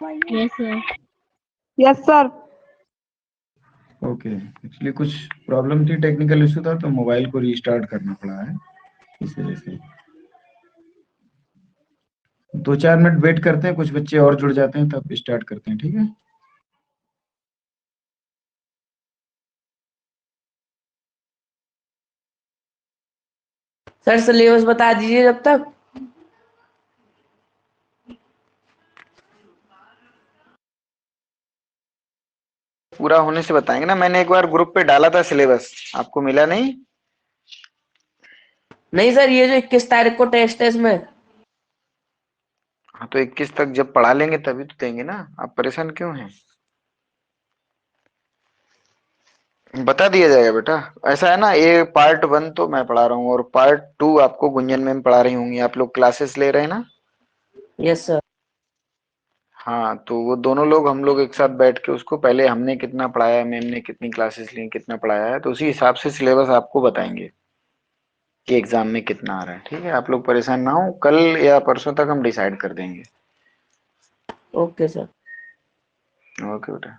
Yes sir. Yes sir. Okay, actually कुछ problem थी, technical issue था, तो मोबाइल को रीस्टार्ट करना पड़ा है इस वजह से। 2-4 मिनट वेट करते हैं, कुछ बच्चे और जुड़ जाते हैं तब स्टार्ट करते हैं, ठीक है। सर सिलेबस बता दीजिए जब तक। पूरा होने से बताएंगे ना। मैंने एक बार ग्रुप पे डाला था सिलेबस, आपको मिला नहीं? नहीं सर, ये जो 21 तारीख को टेस्ट है इसमें। हाँ तो 21 तक जब पढ़ा लेंगे तभी तो देंगे ना, आप परेशान क्यों हैं? बता दिया जाएगा बेटा। ऐसा है ना, ये पार्ट 1 तो मैं पढ़ा रहा हूँ और पार्ट 2 आपको गुंजन मैम पढ़ा रही होंगी, आप लोग क्लासेस ले रहे हैं ना? Yes sir. हाँ तो वो दोनों लोग, हम लोग एक साथ बैठ के उसको, पहले हमने कितना पढ़ाया, मैम ने कितनी क्लासेस ली, कितना पढ़ाया है, तो उसी हिसाब से सिलेबस आपको बताएंगे कि एग्जाम में कितना आ रहा है। ठीक है, आप लोग परेशान ना हो, कल या परसों तक हम डिसाइड कर देंगे। Okay sir. ओके बेटा।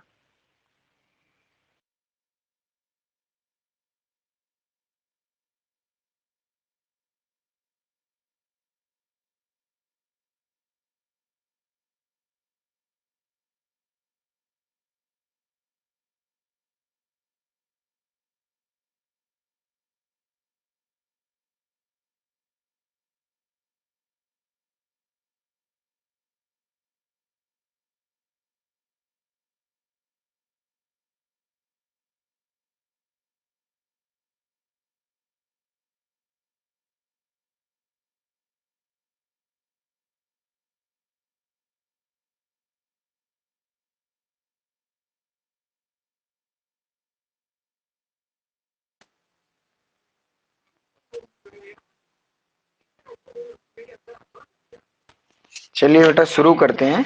चलिए बेटा शुरू करते हैं।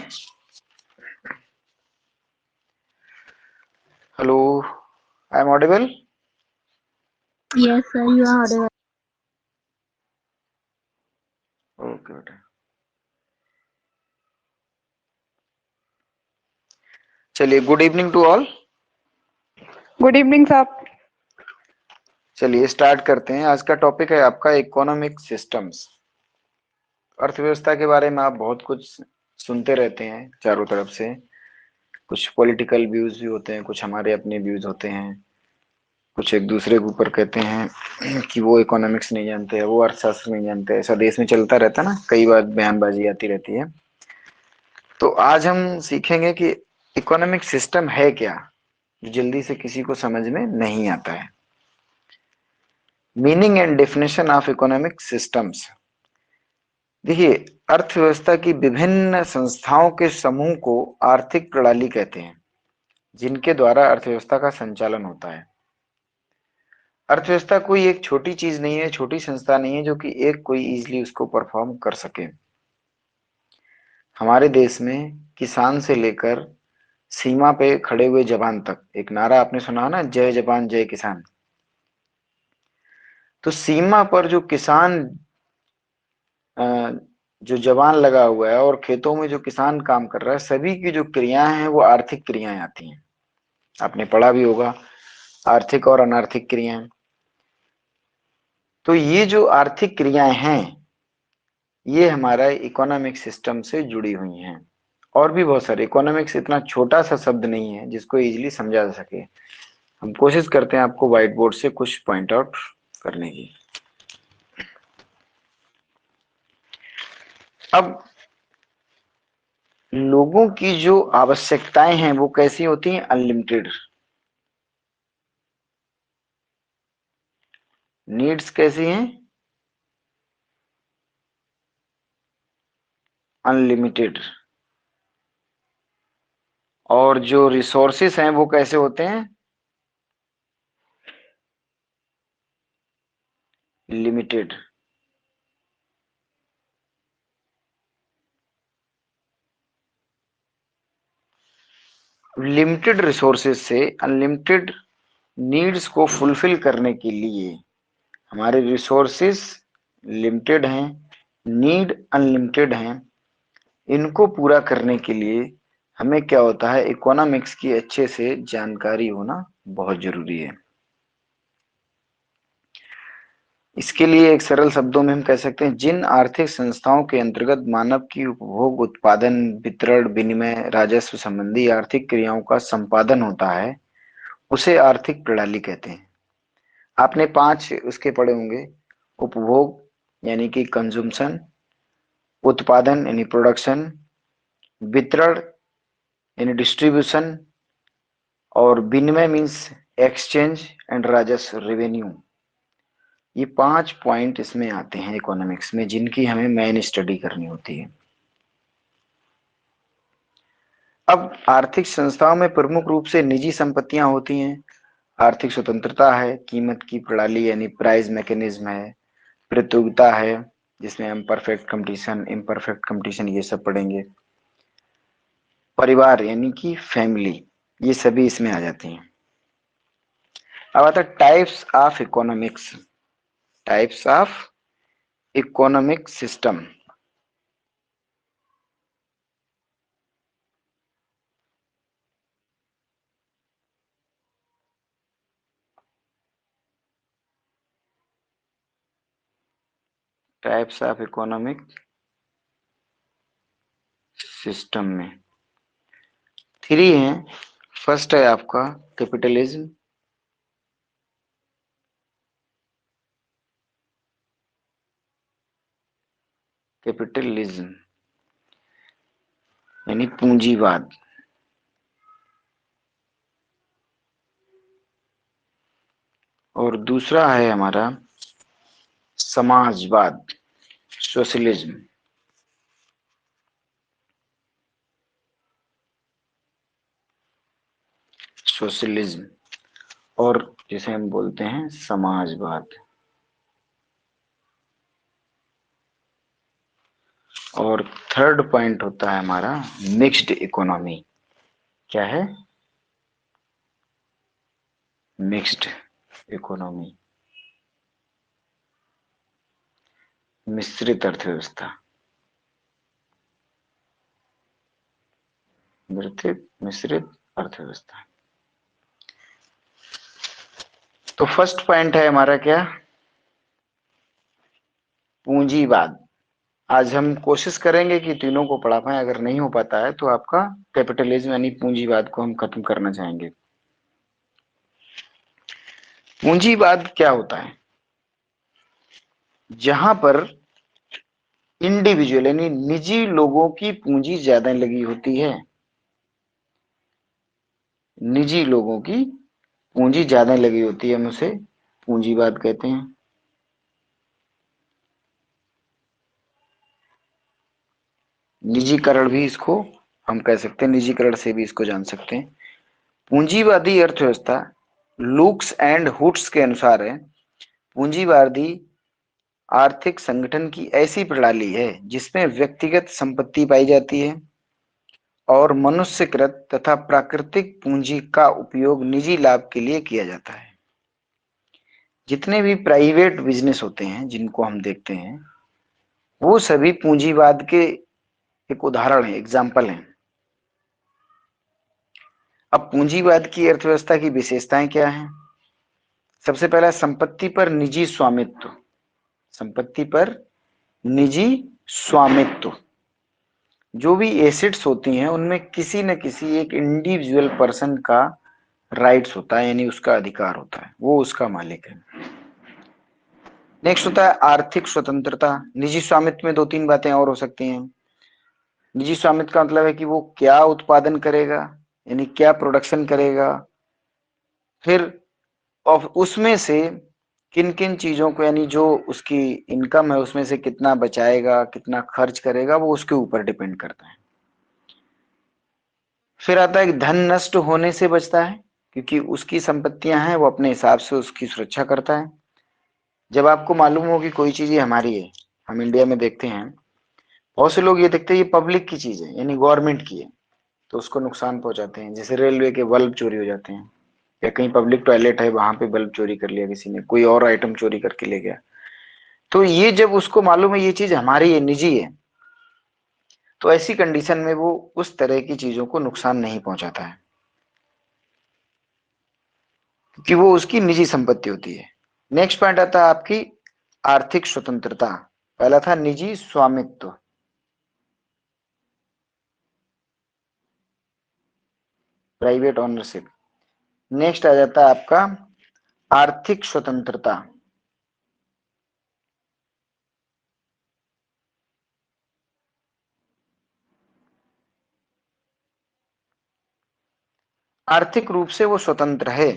Hello, I am audible? Yes sir, you are audible. Okay बेटा। चलिए, good evening to all. Good evening साहब। चलिए स्टार्ट करते हैं। आज का टॉपिक है आपका इकोनॉमिक सिस्टम्स। अर्थव्यवस्था के बारे में आप बहुत कुछ सुनते रहते हैं चारों तरफ से। कुछ पॉलिटिकल व्यूज भी होते हैं, कुछ हमारे अपने व्यूज होते हैं, कुछ एक दूसरे के ऊपर कहते हैं कि वो इकोनॉमिक्स नहीं जानते हैं, वो अर्थशास्त्र नहीं जानते हैं। ऐसा देश में चलता रहता है ना, कई बार बयानबाजी आती रहती है। तो आज हम सीखेंगे कि इकोनॉमिक सिस्टम है क्या, जो जल्दी से किसी को समझ में नहीं आता है। Meaning and definition of economic systems. देखिए, अर्थव्यवस्था की विभिन्न संस्थाओं के समूह को आर्थिक प्रणाली कहते हैं, जिनके द्वारा अर्थव्यवस्था का संचालन होता है। अर्थव्यवस्था कोई एक छोटी चीज नहीं है, छोटी संस्था नहीं है जो कि एक कोई इजीली उसको परफॉर्म कर सके। हमारे देश में किसान से लेकर सीमा पे खड़े हुए जवान तक, एक नारा आपने सुना ना, जय जवान जय किसान। तो सीमा पर जो किसान, जो जवान लगा हुआ है और खेतों में जो किसान काम कर रहा है, सभी की जो क्रियाएं हैं वो आर्थिक क्रियाएं आती हैं। आपने पढ़ा भी होगा, आर्थिक और अनार्थिक क्रियाएं। तो ये जो आर्थिक क्रियाएं हैं, ये हमारा इकोनॉमिक सिस्टम से जुड़ी हुई हैं। और भी बहुत सारे, इकोनॉमिक्स इतना छोटा सा शब्द नहीं है जिसको इजीली समझा जा सके। हम कोशिश करते हैं आपको व्हाइट बोर्ड से कुछ पॉइंट आउट करने की। अब लोगों की जो आवश्यकताएं हैं वो कैसी होती हैं? अनलिमिटेड। नीड्स कैसी हैं? अनलिमिटेड। और जो रिसोर्सेस हैं वो कैसे होते हैं? लिमिटेड। लिमिटेड रिसोर्सेज से अनलिमिटेड नीड्स को फुलफिल करने के लिए हमारे रिसोर्सेस लिमिटेड हैं, नीड अनलिमिटेड हैं। इनको पूरा करने के लिए हमें क्या होता है, इकोनॉमिक्स की अच्छे से जानकारी होना बहुत जरूरी है। इसके लिए एक सरल शब्दों में हम कह सकते हैं, जिन आर्थिक संस्थाओं के अंतर्गत मानव की उपभोग, उत्पादन, वितरण, विनिमय, राजस्व संबंधी आर्थिक क्रियाओं का संपादन होता है, उसे आर्थिक प्रणाली कहते हैं। आपने 5 उसके पढ़े होंगे, उपभोग यानी कि कंजम्पशन, उत्पादन यानी प्रोडक्शन, वितरण यानी डिस्ट्रीब्यूशन, और विनिमय मीन्स एक्सचेंज, एंड राजस्व रेवेन्यू। ये 5 पॉइंट इसमें आते हैं इकोनॉमिक्स में, जिनकी हमें मेन स्टडी करनी होती है। अब आर्थिक संस्थाओं में प्रमुख रूप से निजी संपत्तियां होती हैं, आर्थिक स्वतंत्रता है, कीमत की प्रणाली यानी प्राइस मैकेनिज्म है, प्रतियोगिता है जिसमें हम परफेक्ट कंपटीशन, इम्परफेक्ट कंपटीशन ये सब पढ़ेंगे, परिवार यानी कि फैमिली, ये सभी इसमें आ जाती हैं। अब आता है types of economics, types of economic system. Types of economic system में 3 हैं। फर्स्ट है आपका कैपिटलिज्म, कैपिटलिज्म यानी पूंजीवाद। और दूसरा है हमारा समाजवाद, सोशलिज्म। सोशलिज्म और जिसे हम बोलते हैं समाजवाद। और थर्ड पॉइंट होता है हमारा मिक्स्ड इकोनॉमी। क्या है? मिक्स्ड इकोनॉमी, मिश्रित अर्थव्यवस्था, मिश्रित अर्थव्यवस्था। तो फर्स्ट पॉइंट है हमारा क्या? पूंजीवाद। आज हम कोशिश करेंगे कि तीनों को पढ़ा पाए, अगर नहीं हो पाता है तो आपका कैपिटलिज्म यानी पूंजीवाद को हम खत्म करना चाहेंगे। पूंजीवाद क्या होता है? जहां पर इंडिविजुअल यानी निजी लोगों की पूंजी ज्यादा लगी होती है, निजी लोगों की पूंजी ज्यादा लगी होती है, हम उसे पूंजीवाद कहते हैं। निजीकरण भी इसको हम कह सकते हैं, निजीकरण से भी इसको जान सकते हैं। पूंजीवादी अर्थव्यवस्था लुक्स एंड हुड्स के अनुसार है, पूंजीवादी आर्थिक संगठन की ऐसी प्रणाली है जिसमें व्यक्तिगत संपत्ति पाई जाती है और मनुष्यकृत तथा प्राकृतिक पूंजी का उपयोग निजी लाभ के लिए किया जाता है। जितने भी प्राइवेट बिजनेस होते हैं जिनको हम देखते हैं, वो सभी पूंजीवाद के एक उदाहरण है, एग्जाम्पल है। अब पूंजीवाद की अर्थव्यवस्था की विशेषताएं क्या हैं? सबसे पहला, संपत्ति पर निजी स्वामित्व। संपत्ति पर निजी स्वामित्व। जो भी एसेट्स होती हैं उनमें किसी न किसी एक इंडिविजुअल पर्सन का राइट्स होता है, यानी उसका अधिकार होता है, वो उसका मालिक है। नेक्स्ट होता है आर्थिक स्वतंत्रता। निजी स्वामित्व में 2-3 बातें और हो सकती हैं। निजी स्वामित्व का मतलब है कि वो क्या उत्पादन करेगा, यानी क्या प्रोडक्शन करेगा, फिर और उसमें से किन किन चीजों को, यानी जो उसकी इनकम है उसमें से कितना बचाएगा, कितना खर्च करेगा, वो उसके ऊपर डिपेंड करता है। फिर आता है धन नष्ट होने से बचता है, क्योंकि उसकी संपत्तियां हैं, वो अपने हिसाब से उसकी सुरक्षा करता है। जब आपको मालूम हो कि कोई चीज ये हमारी है, हम इंडिया में देखते हैं बहुत से लोग ये देखते हैं ये पब्लिक की चीज है, यानी गवर्नमेंट की है, तो उसको नुकसान पहुंचाते हैं। जैसे रेलवे के बल्ब चोरी हो जाते हैं, या कहीं पब्लिक टॉयलेट है वहां पे बल्ब चोरी कर लिया किसी ने, कोई और आइटम चोरी करके ले गया। तो ये जब उसको मालूम है ये चीज हमारी है, निजी है, तो ऐसी कंडीशन में वो उस तरह की चीजों को नुकसान नहीं पहुंचाता है, क्योंकि वो उसकी निजी संपत्ति होती है। नेक्स्ट पॉइंट आता है आपकी आर्थिक स्वतंत्रता। पहला था निजी स्वामित्व, प्राइवेट ओनरशिप। नेक्स्ट आ जाता है आपका आर्थिक स्वतंत्रता। आर्थिक रूप से वो स्वतंत्र है,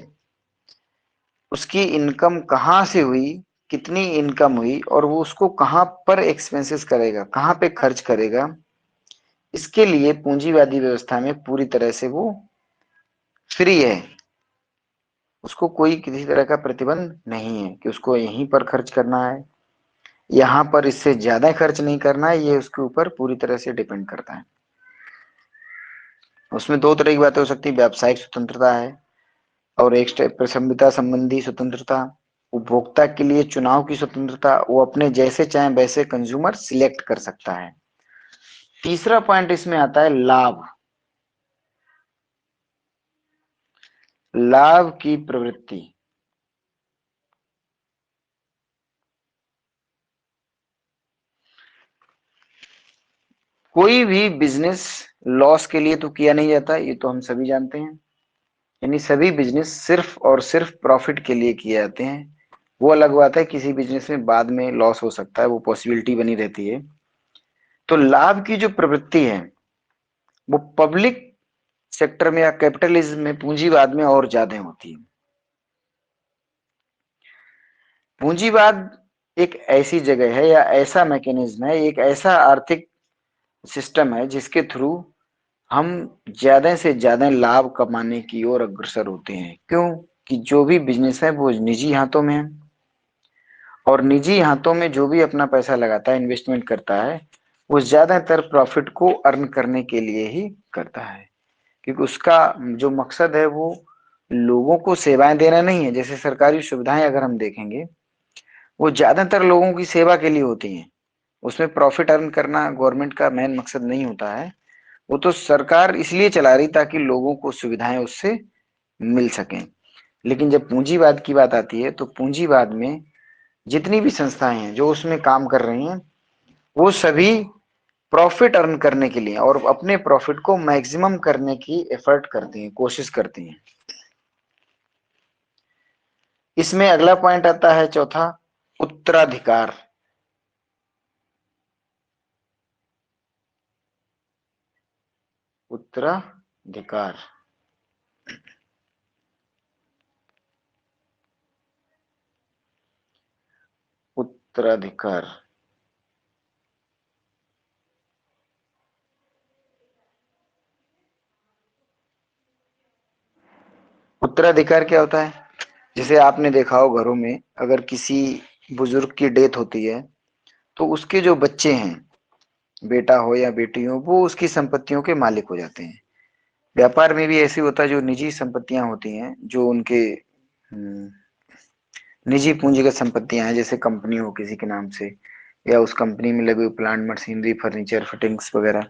उसकी इनकम कहाँ से हुई, कितनी इनकम हुई और वो उसको कहाँ पर एक्सपेंसेस करेगा, कहाँ पे खर्च करेगा, इसके लिए पूंजीवादी व्यवस्था में पूरी तरह से वो फ्री है। उसको कोई किसी तरह का प्रतिबंध नहीं है कि उसको यहीं पर खर्च करना है, यहाँ पर इससे ज्यादा खर्च नहीं करना है, ये उसके ऊपर पूरी तरह से डिपेंड करता है। उसमें दो तरह की बातें हो सकती है, व्यावसायिक स्वतंत्रता है और एक संविदा संबंधी स्वतंत्रता। उपभोक्ता के लिए चुनाव की स्वतंत्रता, वो अपने जैसे चाहे वैसे कंज्यूमर सिलेक्ट कर सकता है। तीसरा पॉइंट इसमें आता है लाभ, लाभ की प्रवृत्ति। कोई भी बिजनेस लॉस के लिए तो किया नहीं जाता, ये तो हम सभी जानते हैं। यानी सभी बिजनेस सिर्फ और सिर्फ प्रॉफिट के लिए किए जाते हैं। वो अलग बात है किसी बिजनेस में बाद में लॉस हो सकता है, वो पॉसिबिलिटी बनी रहती है। तो लाभ की जो प्रवृत्ति है वो पब्लिक सेक्टर में या कैपिटलिज्म में, पूंजीवाद में और ज्यादा होती है। पूंजीवाद एक ऐसी जगह है या ऐसा मैकेनिज्म है, एक ऐसा आर्थिक सिस्टम है जिसके थ्रू हम ज्यादा से ज्यादा लाभ कमाने की ओर अग्रसर होते हैं। क्यों? कि जो भी बिजनेस है वो निजी हाथों में है और निजी हाथों में जो भी अपना पैसा लगाता है, इन्वेस्टमेंट करता है, वो ज्यादातर प्रॉफिट को अर्न करने के लिए ही करता है, क्योंकि उसका जो मकसद है वो लोगों को सेवाएं देना नहीं है। जैसे सरकारी सुविधाएं अगर हम देखेंगे, वो ज्यादातर लोगों की सेवा के लिए होती हैं, उसमें प्रॉफिट अर्न करना गवर्नमेंट का मेन मकसद नहीं होता है। वो तो सरकार इसलिए चला रही ताकि लोगों को सुविधाएं उससे मिल सकें। लेकिन जब पूंजीवाद की बात आती है तो पूंजीवाद में जितनी भी संस्थाएं हैं जो उसमें काम कर रही हैं, वो सभी प्रॉफिट अर्न करने के लिए और अपने प्रॉफिट को मैक्सिमम करने की एफर्ट करती हैं, कोशिश करती हैं। इसमें अगला पॉइंट आता है चौथा, उत्तराधिकार। उत्तराधिकार उत्तराधिकार उत्तराधिकार क्या होता है? जैसे आपने देखा हो घरों में अगर किसी बुजुर्ग की डेथ होती है तो उसके जो बच्चे हैं, बेटा हो या बेटी हो, वो उसकी संपत्तियों के मालिक हो जाते हैं। व्यापार में भी ऐसे होता है, जो निजी संपत्तियां होती हैं, जो उनके निजी पूंजीगत संपत्तियां हैं, जैसे कंपनी हो किसी के नाम से या उस कंपनी में लगे हुए प्लांट मशीनरी फर्नीचर फिटिंग्स वगैरह,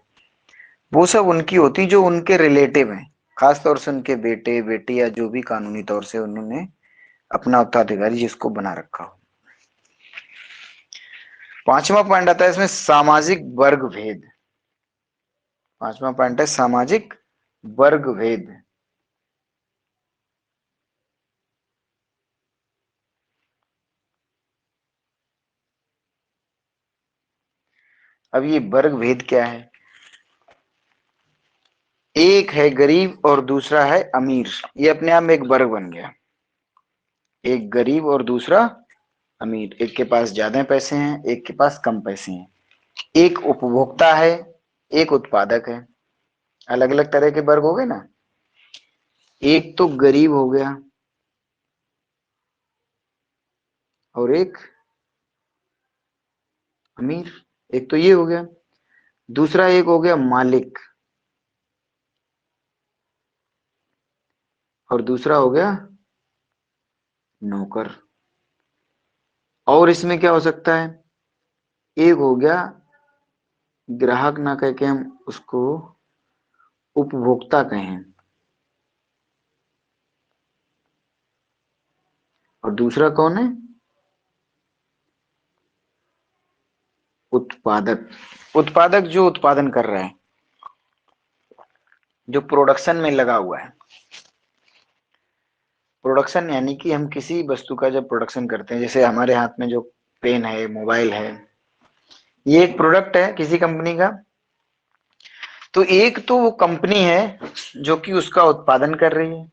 वो सब उनकी होती जो उनके रिलेटिव हैं, खासतौर से उनके बेटे बेटी या जो भी कानूनी तौर से उन्होंने अपना उत्तराधिकारी जिसको बना रखा हो। पांचवा पॉइंट आता है इसमें सामाजिक वर्ग भेद। पांचवा पॉइंट है सामाजिक वर्ग भेद। अब ये वर्ग भेद क्या है? एक है गरीब और दूसरा है अमीर, ये अपने आप में एक वर्ग बन गया। एक गरीब और दूसरा अमीर, एक के पास ज्यादा पैसे हैं, एक के पास कम पैसे हैं। एक उपभोक्ता है, एक उत्पादक है। अलग अलग तरह के वर्ग हो गए ना। एक तो गरीब हो गया और एक अमीर, एक तो ये हो गया। दूसरा एक हो गया मालिक और दूसरा हो गया नौकर। और इसमें क्या हो सकता है? एक हो गया ग्राहक ना कह के हम उसको उपभोक्ता कहें, और दूसरा कौन है? उत्पादक। उत्पादक जो उत्पादन कर रहा है, जो प्रोडक्शन में लगा हुआ है। प्रोडक्शन यानी कि हम किसी वस्तु का जब प्रोडक्शन करते हैं, जैसे हमारे हाथ में जो पेन है, मोबाइल है, ये एक प्रोडक्ट है किसी कंपनी का। तो एक तो वो कंपनी है जो कि उसका उत्पादन कर रही है,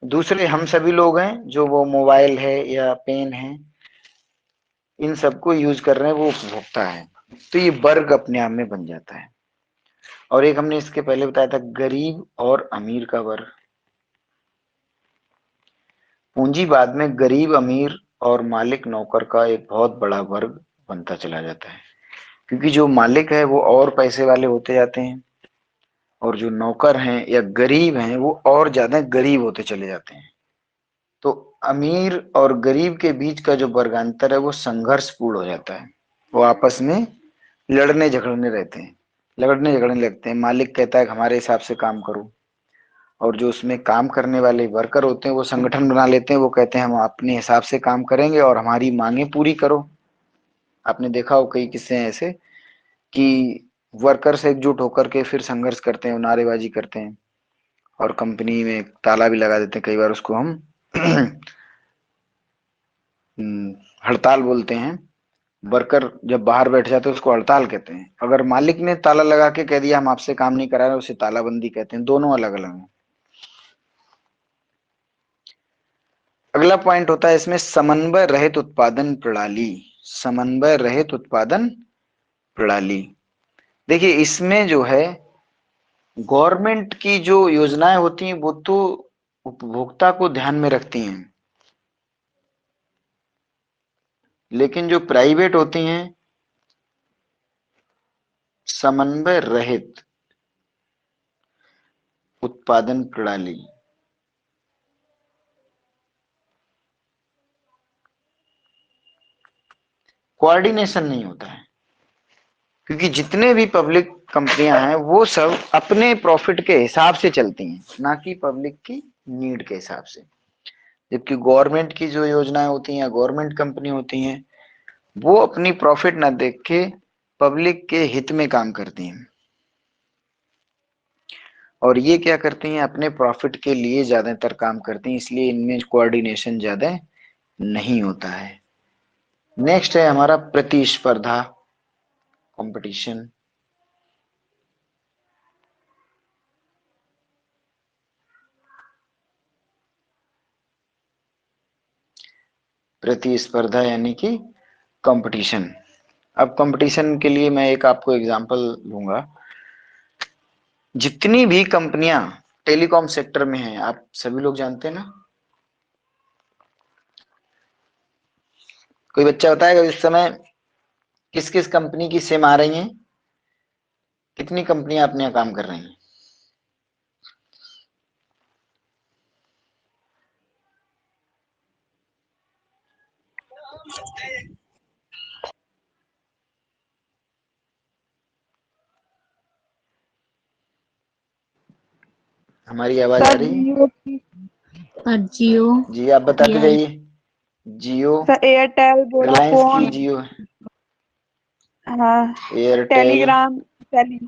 दूसरे हम सभी लोग हैं जो वो मोबाइल है या पेन है इन सबको यूज कर रहे हैं, वो उपभोक्ता है। तो ये वर्ग अपने आप में बन जाता है। और एक हमने इसके पहले बताया था, गरीब और अमीर का वर्ग। पूंजीवाद में गरीब अमीर और मालिक नौकर का एक बहुत बड़ा वर्ग बनता चला जाता है, क्योंकि जो मालिक है वो और पैसे वाले होते जाते हैं, और जो नौकर हैं या गरीब हैं वो और ज्यादा गरीब होते चले जाते हैं। तो अमीर और गरीब के बीच का जो वर्गांतर है वो संघर्षपूर्ण हो जाता है। वो आपस में लड़ने झगड़ने रहते हैं, लड़ने झगड़ने लगते हैं। मालिक कहता है कि हमारे हिसाब से काम करो, और जो उसमें काम करने वाले वर्कर होते हैं वो संगठन बना लेते हैं। वो कहते हैं हम अपने हिसाब से काम करेंगे और हमारी मांगे पूरी करो। आपने देखा हो कई किस्से हैं ऐसे कि वर्कर्स एकजुट होकर के फिर संघर्ष करते हैं, नारेबाजी करते हैं, और कंपनी में ताला भी लगा देते हैं। कई बार उसको हम हड़ताल बोलते हैं। वर्कर जब बाहर बैठ जाते हैं उसको हड़ताल कहते हैं। अगर मालिक ने ताला लगा के कह दिया हम आपसे काम नहीं करा रहे, उसे तालाबंदी कहते हैं। दोनों अलग अलग हैं। अगला पॉइंट होता है इसमें समन्वय रहित उत्पादन प्रणाली। समन्वय रहित उत्पादन प्रणाली, देखिए इसमें जो है गवर्नमेंट की जो योजनाएं होती हैं वो तो उपभोक्ता को ध्यान में रखती हैं, लेकिन जो प्राइवेट होती हैं समन्वय रहित उत्पादन प्रणाली, कोऑर्डिनेशन नहीं होता है। क्योंकि जितने भी पब्लिक कंपनियां हैं वो सब अपने प्रॉफिट के हिसाब से चलती हैं, ना कि पब्लिक की नीड के हिसाब से। जबकि गवर्नमेंट की जो योजनाएं होती हैं, गवर्नमेंट कंपनी होती हैं, वो अपनी प्रॉफिट ना देख के पब्लिक के हित में काम करती हैं। और ये क्या करती हैं, अपने प्रॉफिट के लिए ज्यादातर काम करती हैं, इसलिए इनमें कोऑर्डिनेशन ज्यादा नहीं होता है। नेक्स्ट है हमारा प्रतिस्पर्धा, कंपटीशन। प्रतिस्पर्धा यानी कि कंपटीशन। अब कंपटीशन के लिए मैं एक आपको एग्जांपल दूंगा। जितनी भी कंपनियां टेलीकॉम सेक्टर में हैं, आप सभी लोग जानते हैं ना। कोई बच्चा बताएगा इस समय किस किस कंपनी की सिम आ रही हैं? कितनी कंपनियां अपने यहाँ काम कर रही हैं? हमारी आवाज आ सर रही है? जियो की, और जियो, जी आप बताते एयर, जाइए। जियो, सर एयरटेल, रिलायंस की वोडाफोन, जियो, हाँ, Airtel, Telegram, tele,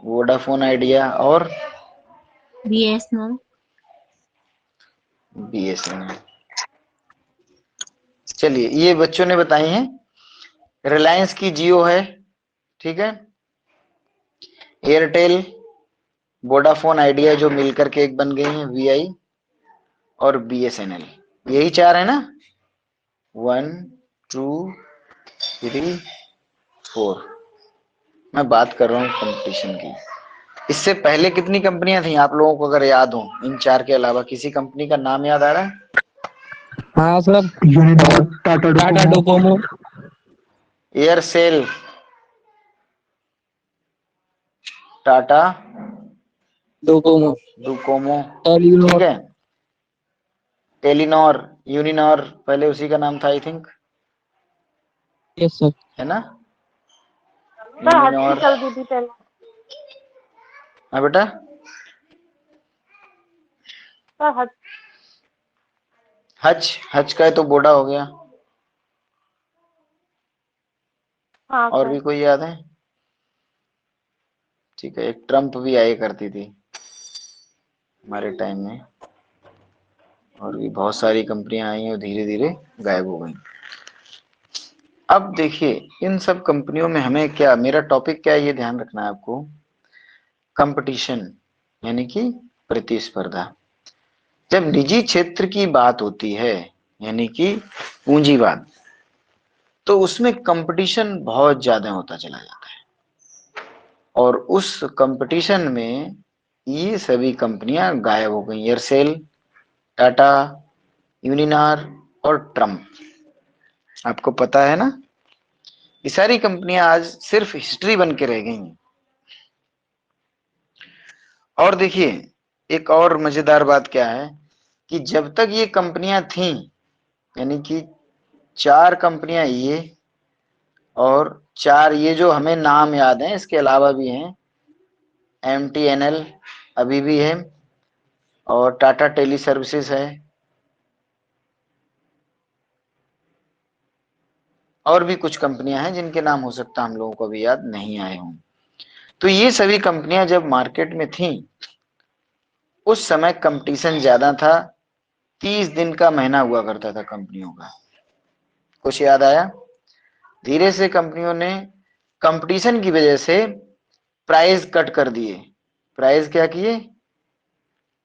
Vodafone Idea और बीएसएनएल, बीएसएनएल। चलिए ये बच्चों ने बताई हैं। रिलायंस की जियो है, ठीक है। एयरटेल, वोडाफोन आइडिया जो मिलकर के एक बन गई हैं वीआई, और बीएसएनएल। यही चार है ना? 1 2 3 4। मैं बात कर रहा हूँ कंपटीशन की। इससे पहले कितनी कंपनियां थी आप लोगों को अगर याद हो? इन चार के अलावा किसी कंपनी का नाम याद आ रहा है? हाँ सर, यूनिडॉट, Tata Tata Docomo, Docomo, Aircel, Tata Docomo, Docomo, ठीक टेलीनॉर, है। टेलीनॉर, यूनिनॉर पहले उसी का नाम था आई थिंक, यस सर, है ना? सर हद यूनिनॉर। की चलती थी पहले। हाँ बेटा, सर हद। हज हज का है तो बोडा हो गया। हाँ और सर। भी कोई याद है? ठीक है, एक ट्रम्प भी आया करती थी हमारे टाइम में, और भी बहुत सारी कंपनियां आई और धीरे धीरे गायब हो गई। अब देखिए, इन सब कंपनियों में हमें क्या, मेरा टॉपिक क्या है ये ध्यान रखना है आपको। कंपटीशन यानी कि प्रतिस्पर्धा। जब निजी क्षेत्र की बात होती है यानी कि पूंजीवाद, तो उसमें कंपटीशन बहुत ज्यादा होता चला जाता है, और उस कंपटीशन में ये सभी कंपनियां गायब हो गई। एयरसेल, टाटा, यूनिनार और ट्रम्प, आपको पता है ना, ये सारी कंपनियां आज सिर्फ हिस्ट्री बन के रह गई हैं। और देखिए, एक और मजेदार बात क्या है कि जब तक ये कंपनियां थीं, यानी कि 4 कंपनियां ये, और 4 ये जो हमें नाम याद हैं, इसके अलावा भी हैं, MTNL अभी भी है, और टाटा टेली सर्विसेज है, और भी कुछ कंपनियां हैं जिनके नाम हो सकता है हम लोगों को अभी याद नहीं आए हों। तो ये सभी कंपनियां जब मार्केट में थीं, उस समय कंपटीशन ज्यादा था। 30 दिन का महीना हुआ करता था कंपनियों का। कुछ याद आया? धीरे से कंपनियों ने कंपटीशन की वजह से प्राइस कट कर दिए। प्राइस क्या किए?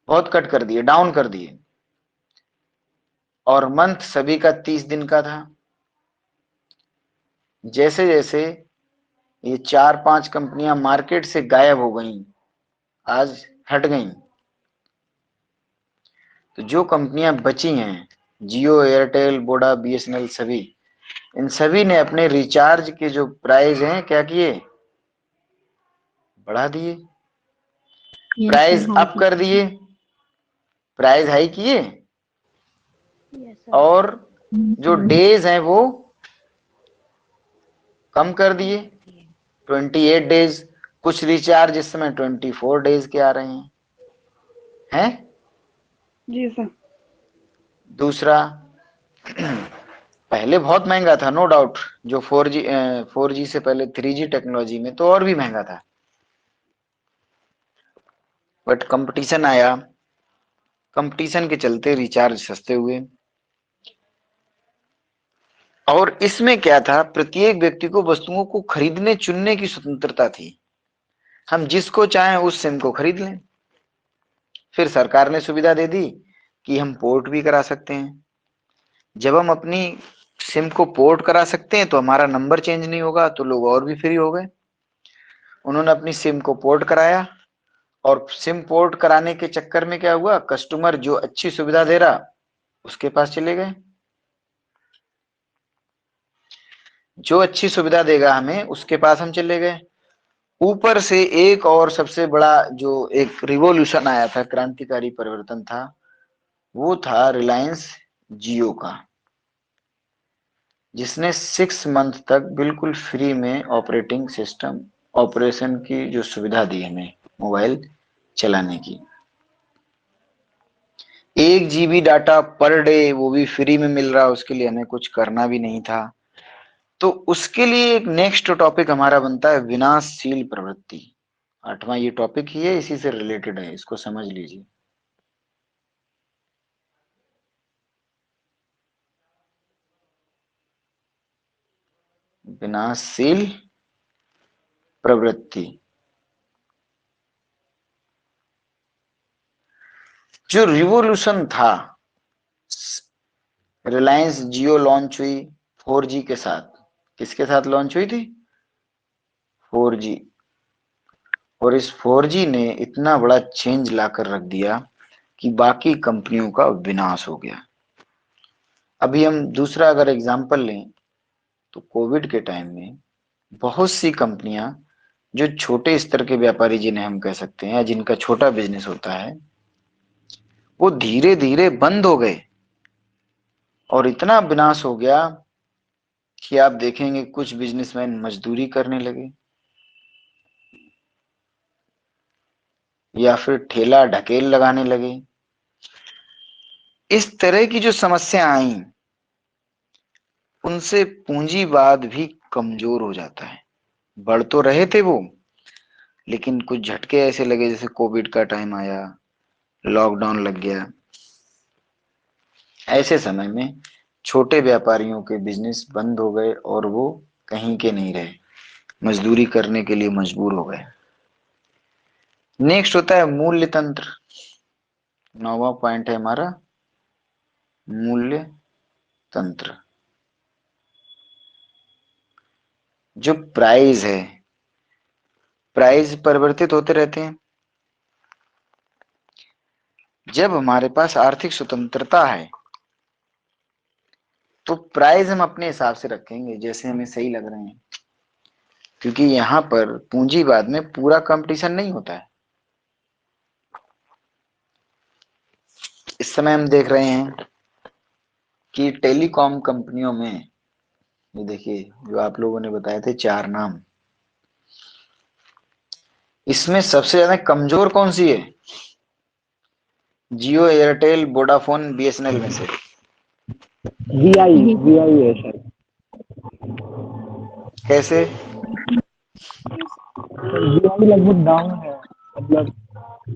बहुत कट कर दिए, डाउन कर दिए, और मंथ सभी का 30 दिन का था। जैसे जैसे ये 4-5 कंपनियां मार्केट से गायब हो गईं, आज हट गईं, तो जो कंपनियां बची हैं, जियो, एयरटेल, वोडा, BSNL, सभी, इन सभी ने अपने रिचार्ज के जो प्राइस हैं क्या किए? बढ़ा दिए। Yes, price sir. अप कर दिए, प्राइस हाई किए, और जो डेज हैं वो कम कर दिए। 28 डेज, कुछ रिचार्ज इस समय 24 डेज के आ रहे हैं। जी सर। दूसरा, पहले बहुत महंगा था, नो डाउट, जो 4G से पहले 3G टेक्नोलॉजी में तो और भी महंगा था, बट कंपटीशन आया, कंपटीशन के चलते रिचार्ज सस्ते हुए। और इसमें क्या था, प्रत्येक व्यक्ति को वस्तुओं को खरीदने चुनने की स्वतंत्रता थी। हम जिसको चाहें उस सिम को खरीद लें। फिर सरकार ने सुविधा दे दी कि हम पोर्ट भी करा सकते हैं। जब हम अपनी सिम को पोर्ट करा सकते हैं तो हमारा नंबर चेंज नहीं होगा, तो लोग और भी फ्री हो गए। उन्होंने अपनी सिम को पोर्ट कराया, और सिम पोर्ट कराने के चक्कर में क्या हुआ, कस्टमर जो अच्छी सुविधा दे रहा उसके पास चले गए। जो अच्छी सुविधा देगा हमें उसके पास हम चले गए। ऊपर से एक और सबसे बड़ा जो एक रिवॉल्यूशन आया था, क्रांतिकारी परिवर्तन था, वो था रिलायंस जियो का, जिसने 6 मंथ तक बिल्कुल फ्री में ऑपरेटिंग सिस्टम, ऑपरेशन की जो सुविधा दी हमें मोबाइल चलाने की। 1 GB डाटा पर डे, वो भी फ्री में मिल रहा, उसके लिए हमें कुछ करना भी नहीं था। तो उसके लिए एक नेक्स्ट टॉपिक हमारा बनता है विनाशशील प्रवृत्ति। 8वां ये टॉपिक ही है, इसी से रिलेटेड है, इसको समझ लीजिए। विनाशशील प्रवृत्ति। जो रिवॉल्यूशन था, रिलायंस जियो लॉन्च हुई 4G के साथ। किसके साथ लॉन्च हुई थी? 4G। और इस 4G ने इतना बड़ा चेंज लाकर रख दिया कि बाकी कंपनियों का विनाश हो गया। अभी हम दूसरा अगर एग्जांपल लें तो कोविड के टाइम में बहुत सी कंपनियां, जो छोटे स्तर के व्यापारी जिन्हें हम कह सकते हैं, जिनका छोटा बिजनेस होता है, वो धीरे धीरे बंद हो गए, और इतना विनाश हो गया कि आप देखेंगे कुछ बिजनेसमैन मजदूरी करने लगे, या फिर ठेला ढकेल लगाने लगे। इस तरह की जो समस्या आई, उनसे पूंजीवाद भी कमजोर हो जाता है। बढ़ तो रहे थे वो, लेकिन कुछ झटके ऐसे लगे, जैसे कोविड का टाइम आया, लॉकडाउन लग गया। ऐसे समय में छोटे व्यापारियों के बिजनेस बंद हो गए और वो कहीं के नहीं रहे, मजदूरी करने के लिए मजबूर हो गए। नेक्स्ट होता है मूल्य तंत्र। 9वां पॉइंट है हमारा मूल्य तंत्र। जो प्राइस है, प्राइस परिवर्तित होते रहते हैं। जब हमारे पास आर्थिक स्वतंत्रता है तो प्राइस हम अपने हिसाब से रखेंगे जैसे हमें सही लग रहे हैं, क्योंकि यहाँ पर पूंजीवाद में पूरा कंपटीशन नहीं होता है। इस समय हम देख रहे हैं कि टेलीकॉम कंपनियों में, ये देखिए जो आप लोगों ने बताए थे 4 नाम, इसमें सबसे ज्यादा कमजोर कौन सी है? जियो, एयरटेल, वोडाफोन, बीएसएनएल में से। वीआई है सर। कैसे? वीआई लगभग डाउन है, मतलब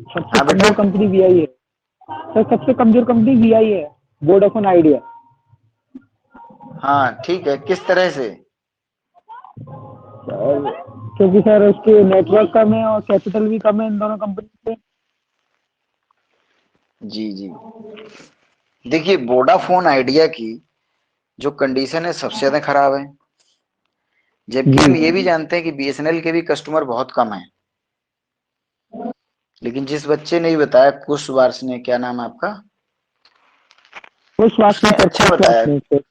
सबसे हाँ बेटा। कमजोर कंपनी वीआई है सर। सबसे कमजोर कंपनी वीआई है, वोडाफोन आइडिया। हाँ ठीक है, किस तरह से? क्योंकि सर उसके नेटवर्क कम है और कैपिटल भी कम है इन दोनों कंपनी पे। जी जी, देखिए वोडाफोन आइडिया की जो कंडीशन है सबसे ज्यादा खराब है, जबकि हम ये भी जानते हैं कि बीएसएनएल के भी कस्टमर बहुत कम है। लेकिन जिस बच्चे ने भी बताया, कुश वार्स ने, क्या नाम है आपका? खुश वार्स उसने नहीं सर, अच्छा खुश वार्स बताया। नहीं सर।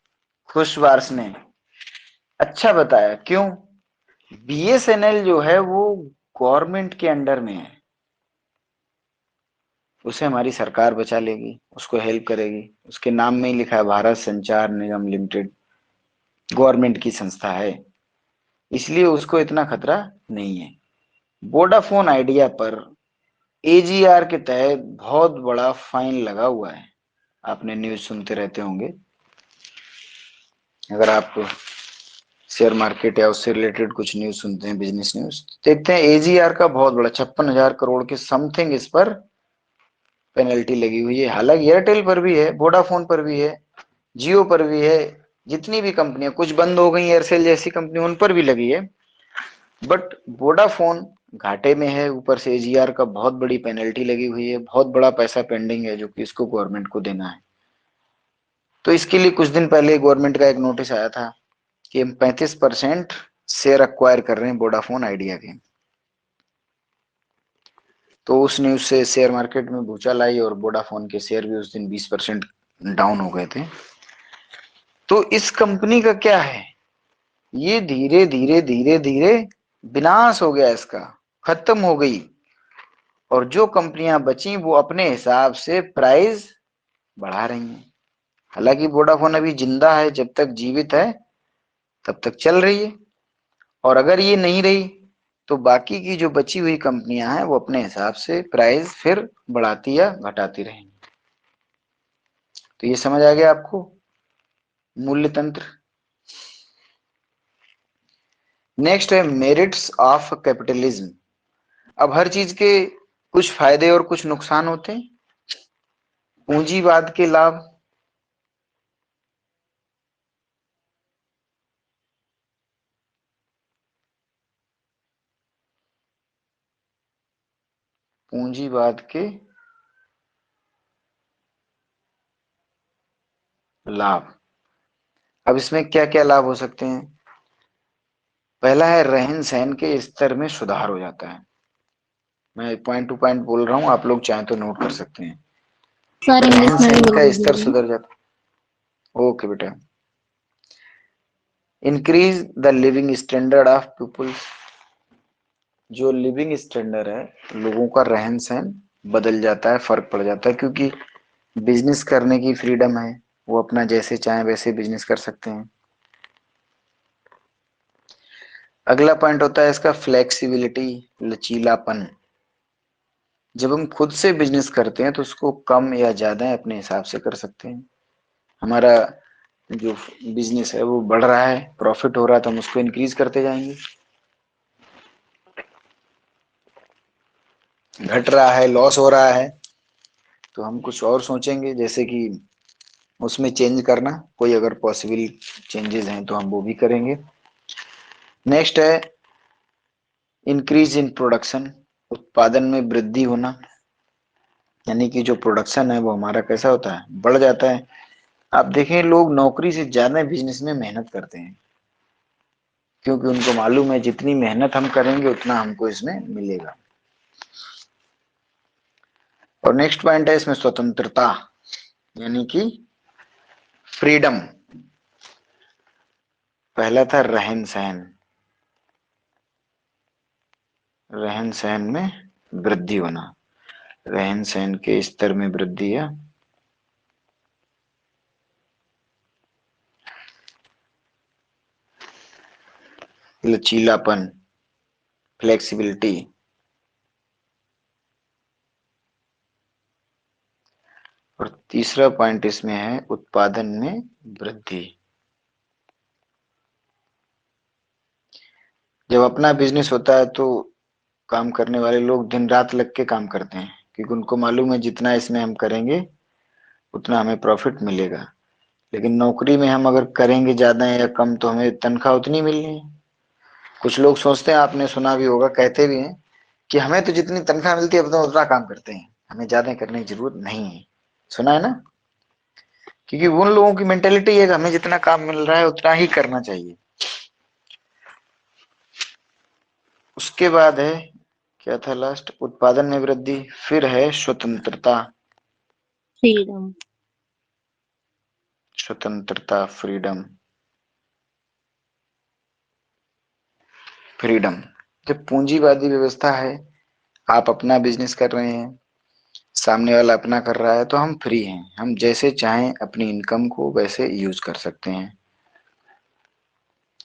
खुश वार्स ने अच्छा बताया। क्यों? बीएसएनएल जो है वो गवर्नमेंट के अंडर में है, उसे हमारी सरकार बचा लेगी, उसको हेल्प करेगी। उसके नाम में ही लिखा है भारत संचार निगम लिमिटेड, गवर्नमेंट की संस्था है, इसलिए उसको इतना खतरा नहीं है। वोडाफोन आइडिया पर एजीआर के तहत बहुत बड़ा फाइन लगा हुआ है। आपने न्यूज सुनते रहते होंगे, अगर आप शेयर मार्केट या उससे रिलेटेड कुछ न्यूज सुनते हैं, बिजनेस न्यूज, देखते हैं एजीआर का बहुत बड़ा 56,000 करोड़ के समथिंग इस पर पेनल्टी लगी हुई है। हालांकि एयरटेल पर भी है, वोडाफोन पर भी है, जियो पर भी है, जितनी भी कंपनियां कुछ बंद हो गई, एयरसेल जैसी कंपनी, उन पर भी लगी है। बट वोडाफोन घाटे में है, ऊपर से एजीआर का बहुत बड़ी पेनल्टी लगी हुई है, बहुत बड़ा पैसा पेंडिंग है जो कि इसको गवर्नमेंट को देना है। तो इसके लिए कुछ दिन पहले गवर्नमेंट का एक नोटिस आया था कि हम 35% शेयर अक्वायर कर रहे हैं वोडाफोन आइडिया के। तो उस न्यूज से शेयर मार्केट में भूचाल आई और वोडाफोन के शेयर भी उस दिन 20% डाउन हो गए थे। तो इस कंपनी का क्या है, ये धीरे धीरे धीरे धीरे विनाश हो गया, इसका खत्म हो गई। और जो कंपनियां बची वो अपने हिसाब से प्राइस बढ़ा रही हैं। हालांकि वोडाफोन अभी जिंदा है, जब तक जीवित है तब तक चल रही है, और अगर ये नहीं रही तो बाकी की जो बची हुई कंपनियां हैं वो अपने हिसाब से प्राइस फिर बढ़ाती या घटाती रहेंगी। तो ये समझ आ गया आपको मूल्य तंत्र। नेक्स्ट है मेरिट्स ऑफ कैपिटलिज्म। अब हर चीज के कुछ फायदे और कुछ नुकसान होते हैं। पूंजीवाद के लाभ, पूंजीवाद के लाभ। अब इसमें क्या क्या लाभ हो सकते हैं? पहला है रहन सहन के स्तर में सुधार हो जाता है। मैं पॉइंट टू पॉइंट बोल रहा हूं, आप लोग चाहें तो नोट कर सकते हैं। सर रहन इंग्लिश में भी सहन बोल का स्तर दीजिए। सुधर जाता है। ओके बेटा। Increase the living standard of peoples. जो लिविंग स्टैंडर्ड है, लोगों का रहन सहन बदल जाता है, फर्क पड़ जाता है, क्योंकि बिजनेस करने की फ्रीडम है, वो अपना जैसे चाहे वैसे बिजनेस कर सकते हैं। अगला पॉइंट होता है इसका फ्लेक्सिबिलिटी, लचीलापन। जब हम खुद से बिजनेस करते हैं तो उसको कम या ज्यादा अपने हिसाब से कर सकते हैं। हमारा जो बिजनेस है वो बढ़ रहा है, प्रॉफिट हो रहा है, तो हम उसको इंक्रीज करते जाएंगे। घट रहा है, लॉस हो रहा है, तो हम कुछ और सोचेंगे, जैसे कि उसमें चेंज करना, कोई अगर पॉसिबल चेंजेस हैं तो हम वो भी करेंगे। नेक्स्ट है इंक्रीज इन प्रोडक्शन, उत्पादन में वृद्धि होना, यानी कि जो प्रोडक्शन है वो हमारा कैसा होता है, बढ़ जाता है। आप देखें लोग नौकरी से ज्यादा बिजनेस में मेहनत करते हैं, क्योंकि उनको मालूम है जितनी मेहनत हम करेंगे उतना हमको इसमें मिलेगा। और नेक्स्ट पॉइंट है इसमें स्वतंत्रता, यानी कि फ्रीडम। पहला था रहन सहन, रहन सहन में वृद्धि होना, रहन सहन के स्तर में वृद्धि है। लचीलापन, फ्लेक्सिबिलिटी। और तीसरा पॉइंट इसमें है उत्पादन में वृद्धि। जब अपना बिजनेस होता है तो काम करने वाले लोग दिन रात लग के काम करते हैं, क्योंकि उनको मालूम है जितना इसमें हम करेंगे उतना हमें प्रॉफिट मिलेगा। लेकिन नौकरी में हम अगर करेंगे ज्यादा या कम तो हमें तनख्वाह उतनी मिलनी है। कुछ लोग सोचते हैं, आपने सुना भी होगा, कहते भी हैं कि हमें तो जितनी तनख्वाह मिलती है अब तो उतना काम करते हैं, हमें ज्यादा करने की जरूरत नहीं है। सुना है ना? क्योंकि उन लोगों की मेंटेलिटी है कि हमें जितना काम मिल रहा है उतना ही करना चाहिए। उसके बाद है, क्या था लास्ट, उत्पादन में वृद्धि, फिर है स्वतंत्रता। फ्रीडम। स्वतंत्रता, फ्रीडम, फ्रीडम। जब पूंजीवादी व्यवस्था है, आप अपना बिजनेस कर रहे हैं, सामने वाला अपना कर रहा है, तो हम फ्री हैं, हम जैसे चाहें अपनी इनकम को वैसे यूज कर सकते हैं,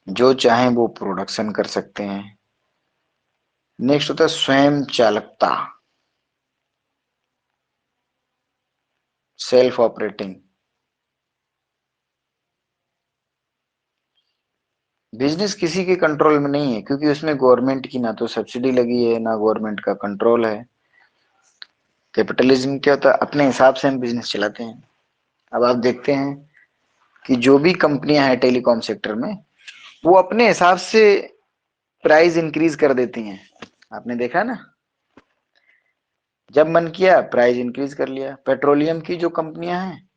जो चाहें वो प्रोडक्शन कर सकते हैं। नेक्स्ट होता है स्वयं चालकता, सेल्फ ऑपरेटिंग। बिजनेस किसी के कंट्रोल में नहीं है, क्योंकि उसमें गवर्नमेंट की ना तो सब्सिडी लगी है ना गवर्नमेंट का कंट्रोल है। कैपिटलिज्म क्या होता है, अपने हिसाब से हम बिजनेस चलाते हैं। अब आप देखते हैं कि जो भी कंपनियां हैं टेलीकॉम सेक्टर में, वो अपने हिसाब से प्राइस इंक्रीज कर देती हैं। आपने देखा ना, जब मन किया प्राइस इंक्रीज कर लिया। पेट्रोलियम की जो कंपनियां हैं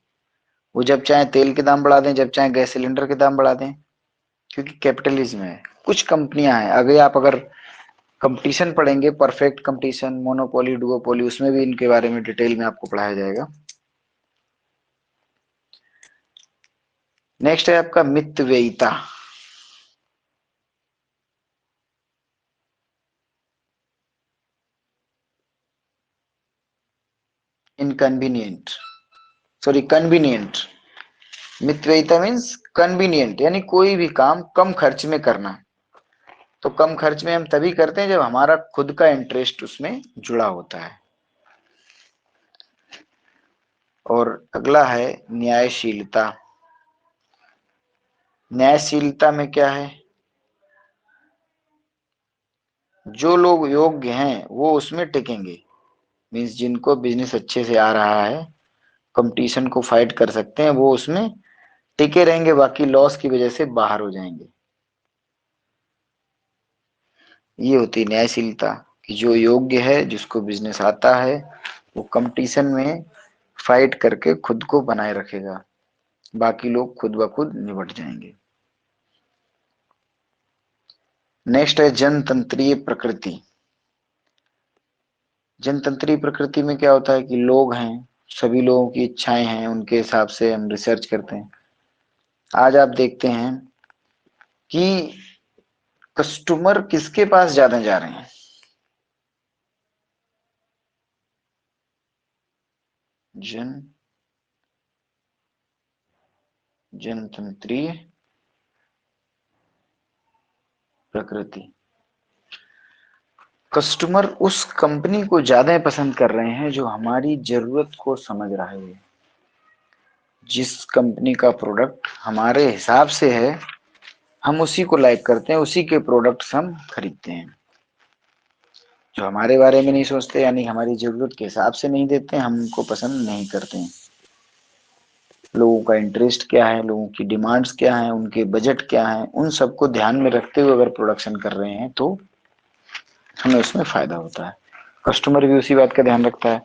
वो जब चाहे तेल के दाम बढ़ा दें, जब चाहे गैस सिलेंडर के दाम बढ़ा दें, क्योंकि कैपिटलिज्म है। कुछ कंपनियां हैं, अगर कंपटीशन पढ़ेंगे, परफेक्ट कंपटीशन, मोनोपोली, डुओपोली, उसमें भी इनके बारे में डिटेल में आपको पढ़ाया जाएगा। नेक्स्ट है आपका मितव्ययिता, इनकन्वीनियंट, सॉरी कन्वीनियंट। मितव्ययिता मीन्स कन्वीनियंट, यानी कोई भी काम कम खर्च में करना। तो कम खर्च में हम तभी करते हैं जब हमारा खुद का इंटरेस्ट उसमें जुड़ा होता है। और अगला है न्यायशीलता। न्यायशीलता में क्या है, जो लोग योग्य हैं वो उसमें टिकेंगे, मीन्स जिनको बिजनेस अच्छे से आ रहा है, कंपटीशन को फाइट कर सकते हैं, वो उसमें टिके रहेंगे, बाकी लॉस की वजह से बाहर हो जाएंगे। ये होती है न्यायशीलता, कि जो योग्य है, जिसको बिजनेस आता है, वो कंपटीशन में फाइट करके खुद को बनाए रखेगा, बाकी लोग खुद ब खुद निपट जाएंगे। नेक्स्ट है जनतंत्रीय प्रकृति। जनतंत्रीय प्रकृति में क्या होता है कि लोग हैं, सभी लोगों की इच्छाएं हैं, उनके हिसाब से हम रिसर्च करते हैं। आज आप देखते हैं कि कस्टमर किसके पास ज्यादा जा रहे हैं, जन जनतंत्रीय प्रकृति। कस्टमर उस कंपनी को ज्यादा पसंद कर रहे हैं जो हमारी जरूरत को समझ रहा है। जिस कंपनी का प्रोडक्ट हमारे हिसाब से है हम उसी को लाइक करते हैं, उसी के प्रोडक्ट्स हम खरीदते हैं। जो हमारे बारे में नहीं सोचते यानी हमारी जरूरत के हिसाब से नहीं देते हैं, हम उनको पसंद नहीं करते हैं। लोगों का इंटरेस्ट क्या है, लोगों की डिमांड्स क्या है, उनके बजट क्या है, उन सबको ध्यान में रखते हुए अगर प्रोडक्शन कर रहे हैं तो हमें उसमें फायदा होता है। कस्टमर भी उसी बात का ध्यान रखता है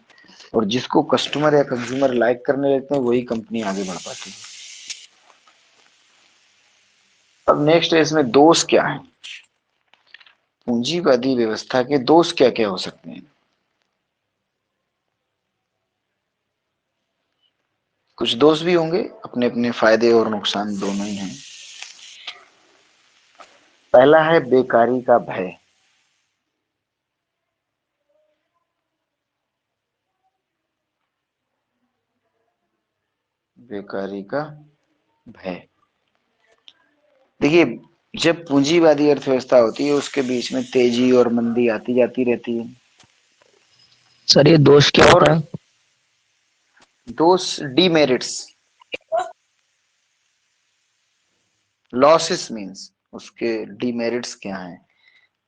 और जिसको कस्टमर या कंज्यूमर लाइक करने लगते हैं वही कंपनी आगे बढ़ पाती है। अब नेक्स्ट है इसमें दोष क्या है, पूंजीवादी व्यवस्था के दोष क्या क्या हो सकते हैं। कुछ दोष भी होंगे, अपने अपने फायदे और नुकसान दोनों ही हैं। पहला है बेकारी का भय। बेकारी का भय, देखिए जब पूंजीवादी अर्थव्यवस्था होती है उसके बीच में तेजी और मंदी आती जाती रहती है। सर ये दोष क्या और होता है? दोष डीमेरिट्स, लॉसेस मींस उसके डीमेरिट्स क्या हैं।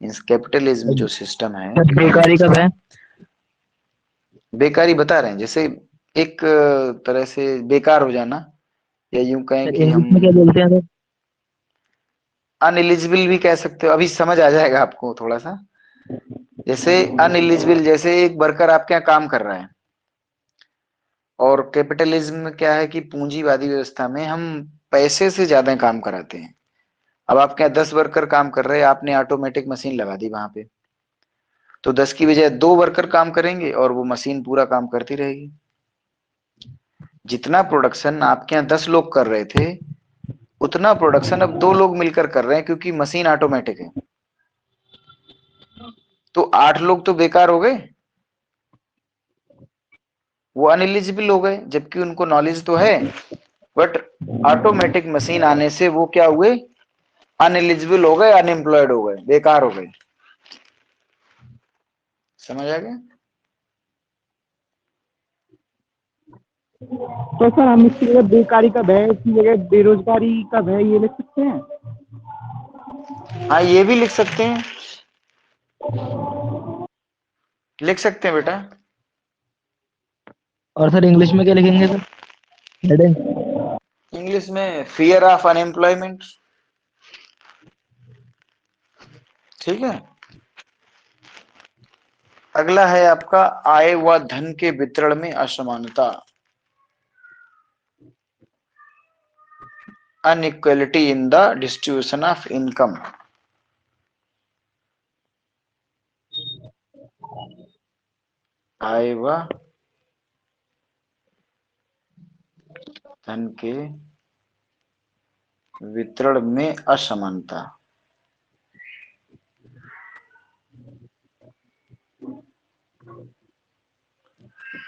मींस कैपिटलिज्म जो सिस्टम है, बेकारी का भय? बेकारी बता रहे हैं, जैसे एक तरह से बेकार हो जाना, या यूं कहें कि इंग्लिश हम में क्या बोलते हैं सर? अनएलिजिबल भी कह सकते हो, अभी समझ आ जाएगा आपको थोड़ा सा। जैसे अनएलिजिबल, जैसे एक वर्कर आपके यहाँ काम कर रहा है, और कैपिटलिज्म में क्या है कि पूंजीवादी व्यवस्था में हम पैसे से ज्यादा काम कराते हैं। अब आपके यहाँ 10 वर्कर काम कर रहे हैं, आपने ऑटोमेटिक मशीन लगा दी वहां पे, तो 10 की बजाय 2 वर्कर काम करेंगे और वो मशीन पूरा काम करती रहेगी। जितना प्रोडक्शन आपके यहाँ 10 लोग कर रहे थे उतना प्रोडक्शन अब 2 लोग मिलकर कर रहे हैं, क्योंकि मशीन ऑटोमेटिक है। तो 8 लोग तो बेकार हो गए, वो अनएलिजिबल हो गए, जबकि उनको नॉलेज तो है, बट ऑटोमेटिक मशीन आने से वो क्या हुए, अनएलिजिबल हो गए, अनएम्प्लॉयड हो गए, बेकार हो गए। समझ आ गया? तो सर हम इसकी जगह बेकारी का भय की जगह बेरोजगारी का भय ये लिख सकते हैं? हाँ ये भी लिख सकते हैं, लिख सकते हैं बेटा। और सर इंग्लिश में क्या लिखेंगे सर? हेडिंग? इंग्लिश में फियर ऑफ अनएम्प्लॉयमेंट। ठीक है। अगला है आपका आय व धन के वितरण में असमानता, inequality in the distribution of income. आय व धन के वितरण में असमानता।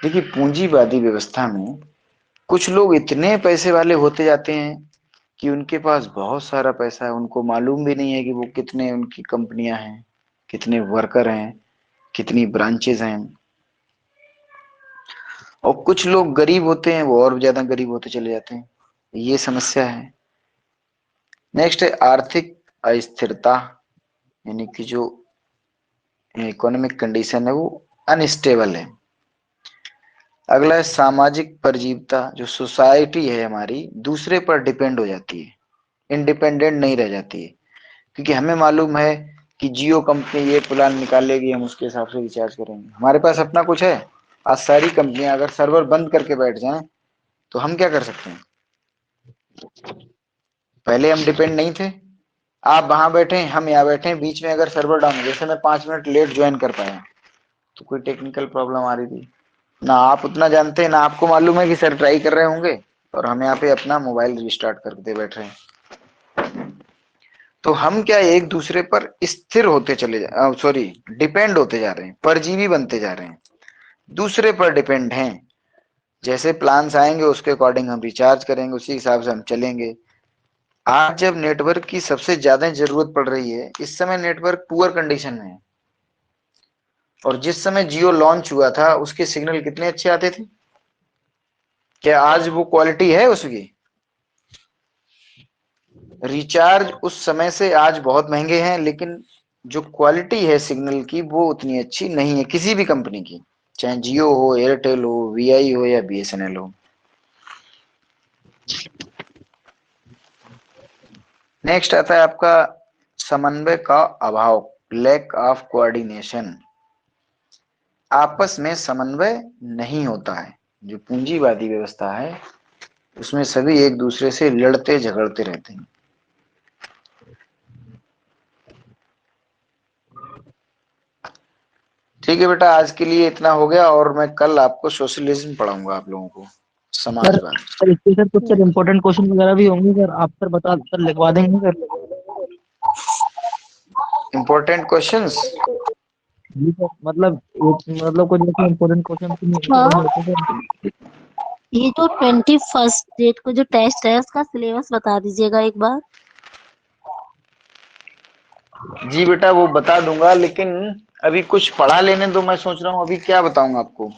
देखिए पूंजीवादी व्यवस्था में कुछ लोग इतने पैसे वाले होते जाते हैं कि उनके पास बहुत सारा पैसा है, उनको मालूम भी नहीं है कि वो कितने उनकी कंपनियां हैं, कितने वर्कर हैं, कितनी ब्रांचेस हैं। और कुछ लोग गरीब होते हैं, वो और ज्यादा गरीब होते चले जाते हैं। ये समस्या है। नेक्स्ट है आर्थिक अस्थिरता, यानी कि जो इकोनॉमिक कंडीशन है वो अनस्टेबल है। अगला है सामाजिक परजीवता, जो सोसाइटी है हमारी दूसरे पर डिपेंड हो जाती है, इंडिपेंडेंट नहीं रह जाती है। क्योंकि हमें मालूम है कि जियो कंपनी ये प्लान निकालेगी, हम उसके हिसाब से रिचार्ज करेंगे। हमारे पास अपना कुछ है? आज सारी कंपनियां अगर सर्वर बंद करके बैठ जाएं तो हम क्या कर सकते हैं? पहले हम डिपेंड नहीं थे, आप वहां बैठे हम यहाँ बैठे, बीच में अगर सर्वर डाउन, जैसे मैं 5 मिनट लेट ज्वाइन कर पाया तो कोई टेक्निकल प्रॉब्लम आ रही थी ना, आप उतना जानते हैं ना, आपको मालूम है कि सर ट्राई कर रहे होंगे, और हम यहाँ पे अपना मोबाइल रिस्टार्ट करके बैठ रहे हैं। तो हम क्या एक दूसरे पर स्थिर होते चले सॉरी डिपेंड होते जा रहे हैं, परजीवी बनते जा रहे हैं, दूसरे पर डिपेंड हैं। जैसे प्लान्स आएंगे उसके अकॉर्डिंग हम रिचार्ज करेंगे, उसी हिसाब से हम चलेंगे। आज जब नेटवर्क की सबसे ज्यादा जरूरत पड़ रही है, इस समय नेटवर्क पुअर कंडीशन में है, और जिस समय जियो लॉन्च हुआ था उसके सिग्नल कितने अच्छे आते थे? क्या आज वो क्वालिटी है उसकी? रिचार्ज उस समय से आज बहुत महंगे हैं, लेकिन जो क्वालिटी है सिग्नल की वो उतनी अच्छी नहीं है किसी भी कंपनी की, चाहे जियो हो, एयरटेल हो, वीआई हो या बीएसएनएल हो। नेक्स्ट आता है आपका समन्वय का अभाव, लैक ऑफ कोऑर्डिनेशन। आपस में समन्वय नहीं होता है। जो पूंजीवादी व्यवस्था है उसमें सभी एक दूसरे से लड़ते झगड़ते रहते हैं। ठीक है बेटा, आज के लिए इतना हो गया, और मैं कल आपको सोशलिज्म पढ़ाऊंगा आप लोगों को, समाजवाद। सर इसके सर कुछ सर इम्पोर्टेंट क्वेश्चन वगैरह भी होंगे सर, आप सर बता सर लिखवा देंगे सर? Important questions? जी सर, मतलब कुछ ऐसे इम्पोर्टेंट क्वेश्चन हाँ। होते सर? ये जो 21 डेट को जो टेस्ट है उसका सिलेबस बता दीजिएगा एक बार। जी बेटा वो बता दूंगा, लेकिन अभी कुछ पढ़ा लेने दो। मैं सोच रहा हूँ अभी क्या बताऊं आपको।